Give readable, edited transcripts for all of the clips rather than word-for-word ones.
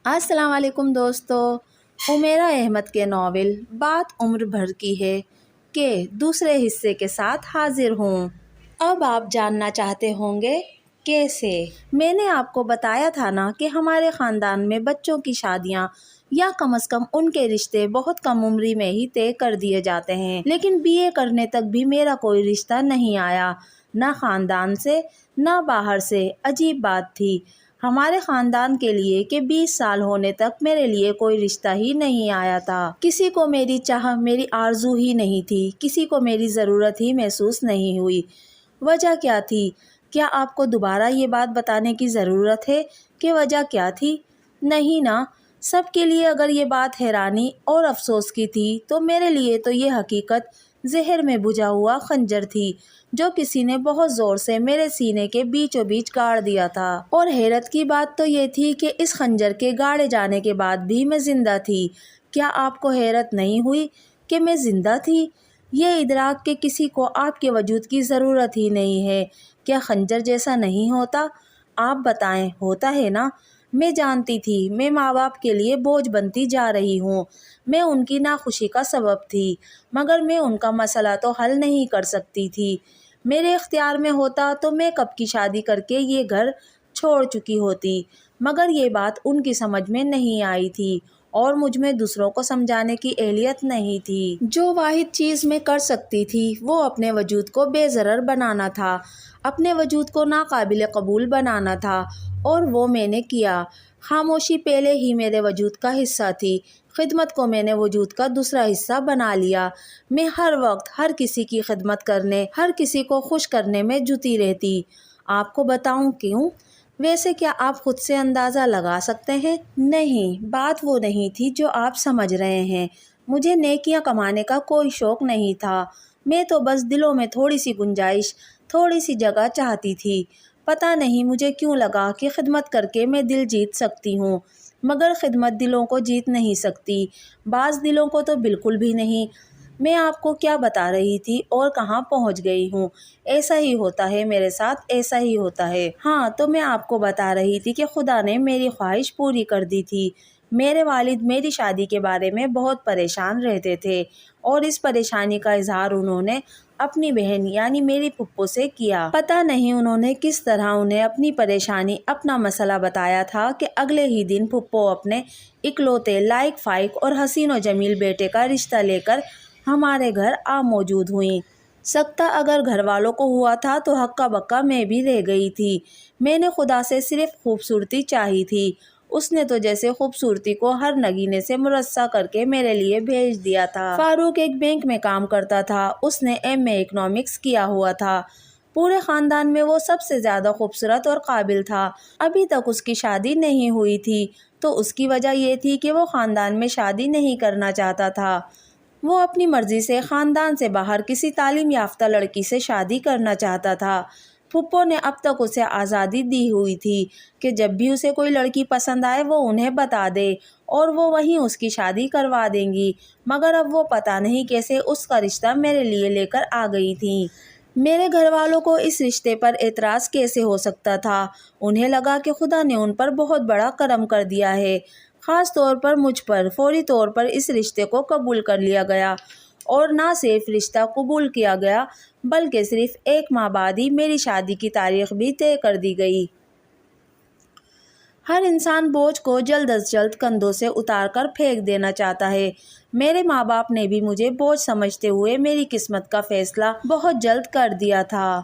السلام علیکم دوستو، عمیرہ احمد کے ناول بات عمر بھر کی ہے کہ دوسرے حصے کے ساتھ حاضر ہوں۔ اب آپ جاننا چاہتے ہوں گے کیسے؟ میں نے آپ کو بتایا تھا نا کہ ہمارے خاندان میں بچوں کی شادیاں یا کم از کم ان کے رشتے بہت کم عمری میں ہی طے کر دیے جاتے ہیں، لیکن BA کرنے تک بھی میرا کوئی رشتہ نہیں آیا، نہ خاندان سے نہ باہر سے۔ عجیب بات تھی ہمارے خاندان کے لیے کہ 20 سال ہونے تک میرے لیے کوئی رشتہ ہی نہیں آیا تھا۔ کسی کو میری چاہ، میری آرزو ہی نہیں تھی، کسی کو میری ضرورت ہی محسوس نہیں ہوئی۔ وجہ کیا تھی؟ کیا آپ کو دوبارہ یہ بات بتانے کی ضرورت ہے کہ وجہ کیا تھی؟ نہیں نا، سب کے لیے اگر یہ بات حیرانی اور افسوس کی تھی تو میرے لیے تو یہ حقیقت زہر میں بجھا ہوا خنجر تھی جو کسی نے بہت زور سے میرے سینے کے بیچوں بیچ گاڑ دیا تھا۔ اور حیرت کی بات تو یہ تھی کہ اس خنجر کے گاڑے جانے کے بعد بھی میں زندہ تھی۔ کیا آپ کو حیرت نہیں ہوئی کہ میں زندہ تھی؟ یہ ادراک کہ کسی کو آپ کے وجود کی ضرورت ہی نہیں ہے، کیا خنجر جیسا نہیں ہوتا؟ آپ بتائیں، ہوتا ہے نا؟ میں جانتی تھی میں ماں باپ کے لیے بوجھ بنتی جا رہی ہوں، میں ان کی ناخوشی کا سبب تھی، مگر میں ان کا مسئلہ تو حل نہیں کر سکتی تھی۔ میرے اختیار میں ہوتا تو میں کب کی شادی کر کے یہ گھر چھوڑ چکی ہوتی، مگر یہ بات ان کی سمجھ میں نہیں آئی تھی اور مجھ میں دوسروں کو سمجھانے کی اہلیت نہیں تھی۔ جو واحد چیز میں کر سکتی تھی وہ اپنے وجود کو بے ضرر بنانا تھا، اپنے وجود کو ناقابل قبول بنانا تھا، اور وہ میں نے کیا۔ خاموشی پہلے ہی میرے وجود کا حصہ تھی، خدمت کو میں نے وجود کا دوسرا حصہ بنا لیا۔ میں ہر وقت ہر کسی کی خدمت کرنے، ہر کسی کو خوش کرنے میں جٹی رہتی۔ آپ کو بتاؤں کیوں؟ ویسے کیا آپ خود سے اندازہ لگا سکتے ہیں؟ نہیں، بات وہ نہیں تھی جو آپ سمجھ رہے ہیں۔ مجھے نیکیاں کمانے کا کوئی شوق نہیں تھا، میں تو بس دلوں میں تھوڑی سی گنجائش، تھوڑی سی جگہ چاہتی تھی۔ پتہ نہیں مجھے کیوں لگا کہ خدمت کر کے میں دل جیت سکتی ہوں، مگر خدمت دلوں کو جیت نہیں سکتی، بعض دلوں کو تو بالکل بھی نہیں۔ میں آپ کو کیا بتا رہی تھی اور کہاں پہنچ گئی ہوں؟ ایسا ہی ہوتا ہے میرے ساتھ، ایسا ہی ہوتا ہے۔ ہاں، تو میں آپ کو بتا رہی تھی کہ خدا نے میری خواہش پوری کر دی تھی۔ میرے والد میری شادی کے بارے میں بہت پریشان رہتے تھے اور اس پریشانی کا اظہار انہوں نے اپنی بہن یعنی میری پھپھو سے کیا۔ پتہ نہیں انہوں نے کس طرح انہیں اپنی پریشانی، اپنا مسئلہ بتایا تھا کہ اگلے ہی دن پھپھو اپنے اکلوتے لائق فائق اور حسین و جمیل بیٹے کا رشتہ لے کر ہمارے گھر آ موجود ہوئیں۔ سکتہ اگر گھر والوں کو ہوا تھا تو ہکا بکا میں بھی رہ گئی تھی۔ میں نے خدا سے صرف خوبصورتی چاہی تھی، اس نے تو جیسے خوبصورتی کو ہر نگینے سے مرصع کر کے میرے لیے بھیج دیا تھا۔ فاروق ایک بینک میں کام کرتا تھا، اس نے MA اکنامکس کیا ہوا تھا، پورے خاندان میں وہ سب سے زیادہ خوبصورت اور قابل تھا۔ ابھی تک اس کی شادی نہیں ہوئی تھی تو اس کی وجہ یہ تھی کہ وہ خاندان میں شادی نہیں کرنا چاہتا تھا۔ وہ اپنی مرضی سے خاندان سے باہر کسی تعلیم یافتہ لڑکی سے شادی کرنا چاہتا تھا۔ پھپھو نے اب تک اسے آزادی دی ہوئی تھی کہ جب بھی اسے کوئی لڑکی پسند آئے وہ انہیں بتا دے اور وہ وہیں اس کی شادی کروا دیں گی، مگر اب وہ پتہ نہیں کیسے اس کا رشتہ میرے لیے لے کر آ گئی تھیں۔ میرے گھر والوں کو اس رشتے پر اعتراض کیسے ہو سکتا تھا؟ انہیں لگا کہ خدا نے ان پر بہت بڑا کرم کر دیا ہے، خاص طور پر مجھ پر۔ فوری طور پر اس رشتے کو قبول کر لیا گیا، اور نہ صرف رشتہ قبول کیا گیا بلکہ صرف 1 ماہ بعد ہی میری شادی کی تاریخ بھی طے کر دی گئی۔ ہر انسان بوجھ کو جلد از جلد کندھوں سے اتار کر پھینک دینا چاہتا ہے۔ میرے ماں باپ نے بھی مجھے بوجھ سمجھتے ہوئے میری قسمت کا فیصلہ بہت جلد کر دیا تھا،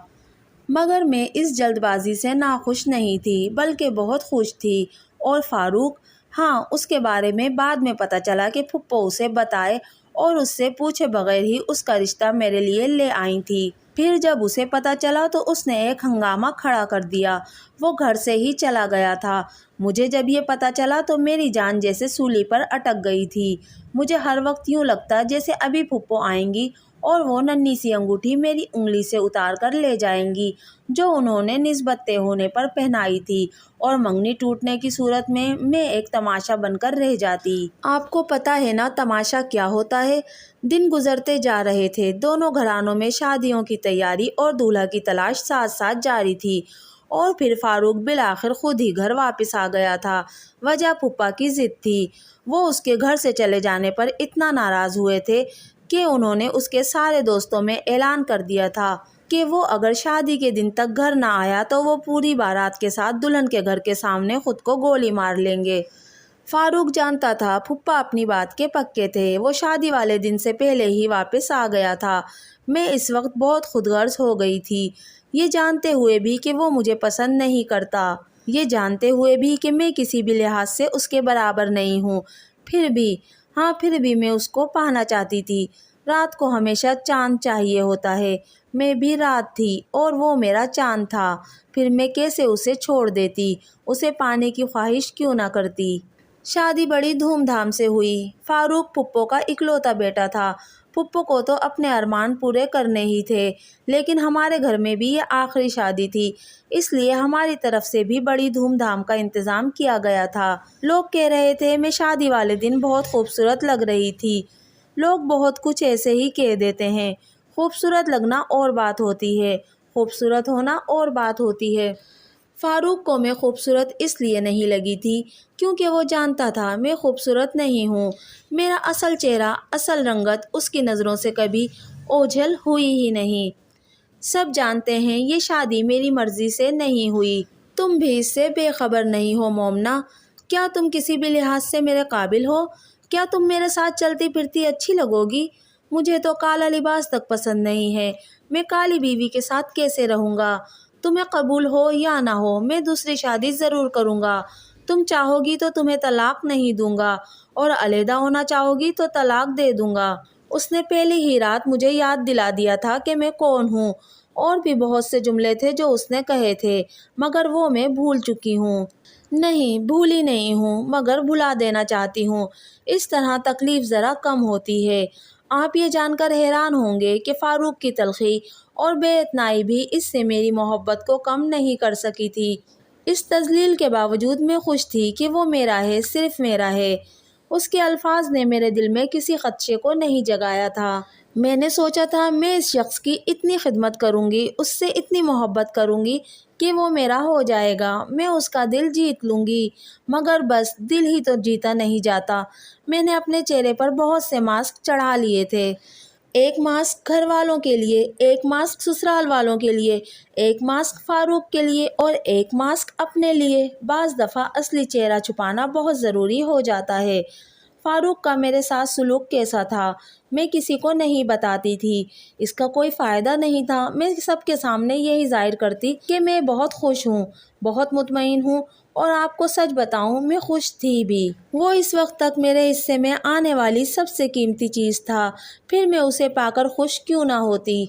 مگر میں اس جلد بازی سے ناخوش نہیں تھی بلکہ بہت خوش تھی۔ اور فاروق؟ ہاں، اس کے بارے میں بعد میں پتہ چلا کہ پھپھو اسے بتائے اور اس سے پوچھے بغیر ہی اس کا رشتہ میرے لیے لے آئی تھی۔ پھر جب اسے پتہ چلا تو اس نے ایک ہنگامہ کھڑا کر دیا، وہ گھر سے ہی چلا گیا تھا۔ مجھے جب یہ پتہ چلا تو میری جان جیسے سولی پر اٹک گئی تھی۔ مجھے ہر وقت یوں لگتا جیسے ابھی پھپھو آئیں گی اور وہ ننھی سی انگوٹھی میری انگلی سے اتار کر لے جائیں گی جو انہوں نے نسبت طے ہونے پر پہنائی تھی، اور منگنی ٹوٹنے کی صورت میں ایک تماشا بن کر رہ جاتی۔ آپ کو پتہ ہے نا تماشا کیا ہوتا ہے؟ دن گزرتے جا رہے تھے، دونوں گھرانوں میں شادیوں کی تیاری اور دولہا کی تلاش ساتھ ساتھ جاری تھی، اور پھر فاروق بالآخر خود ہی گھر واپس آ گیا تھا۔ وجہ پھپھا کی ضد تھی۔ وہ اس کے گھر سے چلے جانے پر اتنا ناراض ہوئے تھے کہ انہوں نے اس کے سارے دوستوں میں اعلان کر دیا تھا کہ وہ اگر شادی کے دن تک گھر نہ آیا تو وہ پوری بارات کے ساتھ دلہن کے گھر کے سامنے خود کو گولی مار لیں گے۔ فاروق جانتا تھا پھپھا اپنی بات کے پکے تھے۔ وہ شادی والے دن سے پہلے ہی واپس آ گیا تھا۔ میں اس وقت بہت خود غرض ہو گئی تھی، یہ جانتے ہوئے بھی کہ وہ مجھے پسند نہیں کرتا، یہ جانتے ہوئے بھی کہ میں کسی بھی لحاظ سے اس کے برابر نہیں ہوں۔ پھر بھی میں اس کو پانا چاہتی تھی۔ رات کو ہمیشہ چاند چاہیے ہوتا ہے، میں بھی رات تھی اور وہ میرا چاند تھا۔ پھر میں کیسے اسے چھوڑ دیتی، اسے پانے کی خواہش کیوں نہ کرتی۔ شادی بڑی دھوم دھام سے ہوئی۔ فاروق پھپھو کا اکلوتا بیٹا تھا۔ پھپھو کو تو اپنے ارمان پورے کرنے ہی تھے، لیکن ہمارے گھر میں بھی یہ آخری شادی تھی، اس لیے ہماری طرف سے بھی بڑی دھوم دھام کا انتظام کیا گیا تھا۔ لوگ کہہ رہے تھے میں شادی والے دن بہت خوبصورت لگ رہی تھی۔ لوگ بہت کچھ ایسے ہی کہہ دیتے ہیں، خوبصورت لگنا اور بات ہوتی ہے، خوبصورت ہونا اور بات ہوتی ہے۔ فاروق کو میں خوبصورت اس لیے نہیں لگی تھی کیونکہ وہ جانتا تھا میں خوبصورت نہیں ہوں۔ میرا اصل چہرہ، اصل رنگت اس کی نظروں سے کبھی اوجھل ہوئی ہی نہیں۔ سب جانتے ہیں یہ شادی میری مرضی سے نہیں ہوئی۔ تم بھی اس سے بے خبر نہیں ہو مومنہ۔ کیا تم کسی بھی لحاظ سے میرے قابل ہو؟ کیا تم میرے ساتھ چلتی پھرتی اچھی لگو گی؟ مجھے تو کالا لباس تک پسند نہیں ہے، میں کالی بیوی کے ساتھ کیسے رہوں گا؟ تمہیں قبول ہو یا نہ ہو میں دوسری شادی ضرور کروں گا۔ تم چاہو گی تو تمہیں طلاق نہیں دوں گا، اور علیحدہ ہونا چاہو گی تو طلاق دے دوں گا۔ اس نے پہلی ہی رات مجھے یاد دلا دیا تھا کہ میں کون ہوں، اور بھی بہت سے جملے تھے جو اس نے کہے تھے مگر وہ میں بھول چکی ہوں۔ نہیں، بھولی نہیں ہوں، مگر بھلا دینا چاہتی ہوں، اس طرح تکلیف ذرا کم ہوتی ہے۔ آپ یہ جان کر حیران ہوں گے کہ فاروق کی تلخی اور بے اتنائی بھی اس سے میری محبت کو کم نہیں کر سکی تھی۔ اس تذلیل کے باوجود میں خوش تھی کہ وہ میرا ہے، صرف میرا ہے۔ اس کے الفاظ نے میرے دل میں کسی خدشے کو نہیں جگایا تھا۔ میں نے سوچا تھا میں اس شخص کی اتنی خدمت کروں گی، اس سے اتنی محبت کروں گی کہ وہ میرا ہو جائے گا، میں اس کا دل جیت لوں گی۔ مگر بس دل ہی تو جیتا نہیں جاتا۔ میں نے اپنے چہرے پر بہت سے ماسک چڑھا لیے تھے، ایک ماسک گھر والوں کے لیے، ایک ماسک سسرال والوں کے لیے، ایک ماسک فاروق کے لیے اور ایک ماسک اپنے لیے۔ بعض دفعہ اصلی چہرہ چھپانا بہت ضروری ہو جاتا ہے۔ فاروق کا میرے ساتھ سلوک کیسا تھا میں کسی کو نہیں بتاتی تھی، اس کا کوئی فائدہ نہیں تھا۔ میں سب کے سامنے یہی ظاہر کرتی کہ میں بہت خوش ہوں، بہت مطمئن ہوں، اور آپ کو سچ بتاؤں میں خوش تھی بھی۔ وہ اس وقت تک میرے حصے میں آنے والی سب سے قیمتی چیز تھا، پھر میں اسے پا کر خوش کیوں نہ ہوتی؟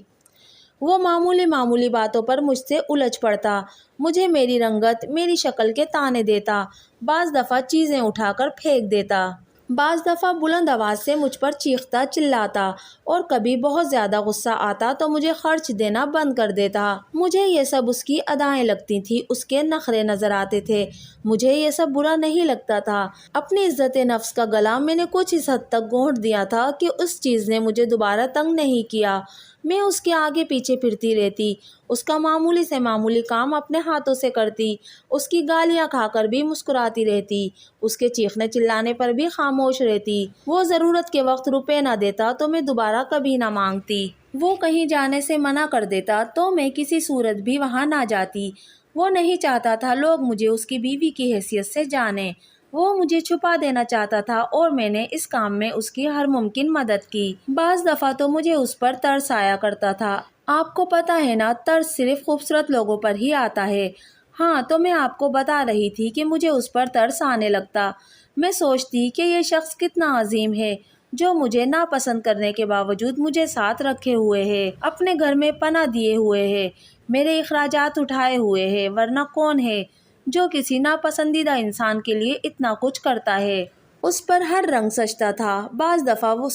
وہ معمولی باتوں پر مجھ سے الجھ پڑتا، مجھے میری رنگت، میری شکل کے طعنے دیتا، بعض دفعہ چیزیں اٹھا کر پھینک دیتا، بعض دفعہ بلند آواز سے مجھ پر چیختا چلاتا، اور کبھی بہت زیادہ غصہ آتا تو مجھے خرچ دینا بند کر دیتا۔ مجھے یہ سب اس کی ادائیں لگتی تھی، اس کے نخرے نظر آتے تھے، مجھے یہ سب برا نہیں لگتا تھا۔ اپنی عزت نفس کا گلا میں نے کچھ اس حد تک گھونٹ دیا تھا کہ اس چیز نے مجھے دوبارہ تنگ نہیں کیا۔ میں اس کے آگے پیچھے پھرتی رہتی، اس کا معمولی سے معمولی کام اپنے ہاتھوں سے کرتی، اس کی گالیاں کھا کر بھی مسکراتی رہتی، اس کے چیخنے چلانے پر بھی خاموش رہتی۔ وہ ضرورت کے وقت روپے نہ دیتا تو میں دوبارہ کبھی نہ مانگتی۔ وہ کہیں جانے سے منع کر دیتا تو میں کسی صورت بھی وہاں نہ جاتی۔ وہ نہیں چاہتا تھا لوگ مجھے اس کی بیوی کی حیثیت سے جانیں، وہ مجھے چھپا دینا چاہتا تھا، اور میں نے اس کام میں اس کی ہر ممکن مدد کی۔ بعض دفعہ تو مجھے اس پر ترس آیا کرتا تھا۔ آپ کو پتہ ہے نا، ترس صرف خوبصورت لوگوں پر ہی آتا ہے۔ ہاں، تو میں آپ کو بتا رہی تھی کہ مجھے اس پر ترس آنے لگتا۔ میں سوچتی کہ یہ شخص کتنا عظیم ہے جو مجھے ناپسند کرنے کے باوجود مجھے ساتھ رکھے ہوئے ہے، اپنے گھر میں پناہ دیے ہوئے ہے، میرے اخراجات اٹھائے ہوئے ہے، ورنہ کون ہے جو کسی ناپسندیدہ انسان کے لیے اتنا کچھ کرتا ہے؟ اس پر ہر رنگ سجتا تھا۔ بعض دفعہ وہ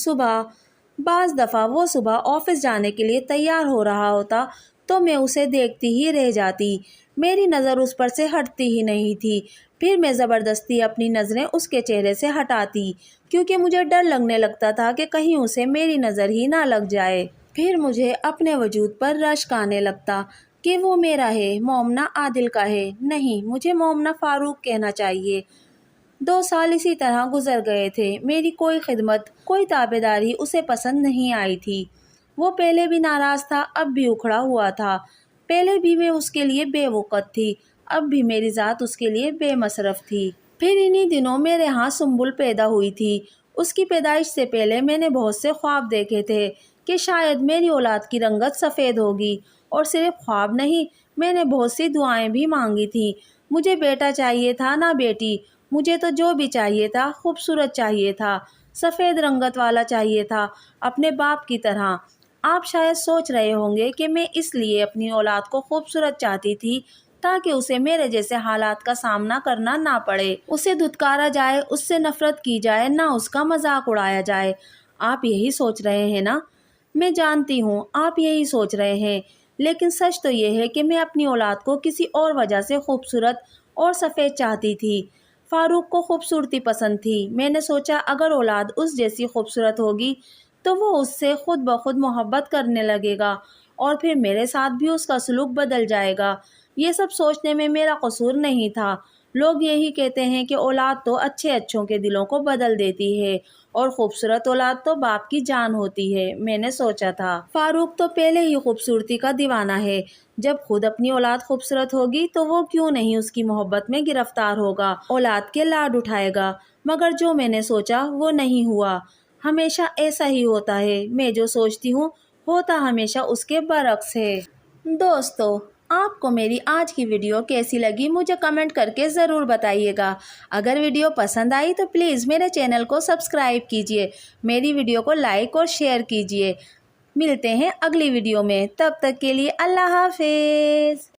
صبح آفس جانے کے لیے تیار ہو رہا ہوتا تو میں اسے دیکھتی ہی رہ جاتی، میری نظر اس پر سے ہٹتی ہی نہیں تھی۔ پھر میں زبردستی اپنی نظریں اس کے چہرے سے ہٹاتی کیونکہ مجھے ڈر لگنے لگتا تھا کہ کہیں اسے میری نظر ہی نہ لگ جائے۔ پھر مجھے اپنے وجود پر رشک آنے لگتا کہ وہ میرا ہے، مومنہ عادل کا ہے۔ نہیں، مجھے مومنہ فاروق کہنا چاہیے۔ 2 سال اسی طرح گزر گئے تھے۔ میری کوئی خدمت، کوئی تابعداری اسے پسند نہیں آئی تھی۔ وہ پہلے بھی ناراض تھا، اب بھی اکھڑا ہوا تھا۔ پہلے بھی میں اس کے لیے بے وقت تھی، اب بھی میری ذات اس کے لیے بے مصرف تھی۔ پھر انہی دنوں میرے ہاں سنبل پیدا ہوئی تھی۔ اس کی پیدائش سے پہلے میں نے بہت سے خواب دیکھے تھے کہ شاید میری اولاد کی رنگت سفید ہوگی، اور صرف خواب نہیں، میں نے بہت سی دعائیں بھی مانگی تھیں۔ مجھے بیٹا چاہیے تھا نہ بیٹی، مجھے تو جو بھی چاہیے تھا خوبصورت چاہیے تھا، سفید رنگت والا چاہیے تھا، اپنے باپ کی طرح۔ آپ شاید سوچ رہے ہوں گے کہ میں اس لیے اپنی اولاد کو خوبصورت چاہتی تھی تاکہ اسے میرے جیسے حالات کا سامنا کرنا نہ پڑے، اسے دھتکارا جائے، اس سے نفرت کی جائے، نہ اس کا مذاق اڑایا جائے۔ آپ یہی سوچ رہے ہیں نا؟ میں جانتی ہوں آپ یہی سوچ رہے ہیں، لیکن سچ تو یہ ہے کہ میں اپنی اولاد کو کسی اور وجہ سے خوبصورت اور سفید چاہتی تھی۔ فاروق کو خوبصورتی پسند تھی۔ میں نے سوچا اگر اولاد اس جیسی خوبصورت ہوگی تو وہ اس سے خود بخود محبت کرنے لگے گا، اور پھر میرے ساتھ بھی اس کا سلوک بدل جائے گا۔ یہ سب سوچنے میں میرا قصور نہیں تھا۔ لوگ یہی کہتے ہیں کہ اولاد تو اچھے اچھوں کے دلوں کو بدل دیتی ہے، اور خوبصورت اولاد تو باپ کی جان ہوتی ہے۔ میں نے سوچا تھا فاروق تو پہلے ہی خوبصورتی کا دیوانہ ہے، جب خود اپنی اولاد خوبصورت ہوگی تو وہ کیوں نہیں اس کی محبت میں گرفتار ہوگا، اولاد کے لاڈ اٹھائے گا۔ مگر جو میں نے سوچا وہ نہیں ہوا۔ ہمیشہ ایسا ہی ہوتا ہے، میں جو سوچتی ہوں ہوتا ہمیشہ اس کے برعکس ہے۔ دوستو، آپ کو میری آج کی ویڈیو کیسی لگی مجھے کمنٹ کر کے ضرور بتائیے گا۔ اگر ویڈیو پسند آئی تو پلیز میرے چینل کو سبسکرائب کیجیے، میری ویڈیو کو لائک اور شیئر کیجیے۔ ملتے ہیں اگلی ویڈیو میں، تب تک کے لیے اللہ حافظ۔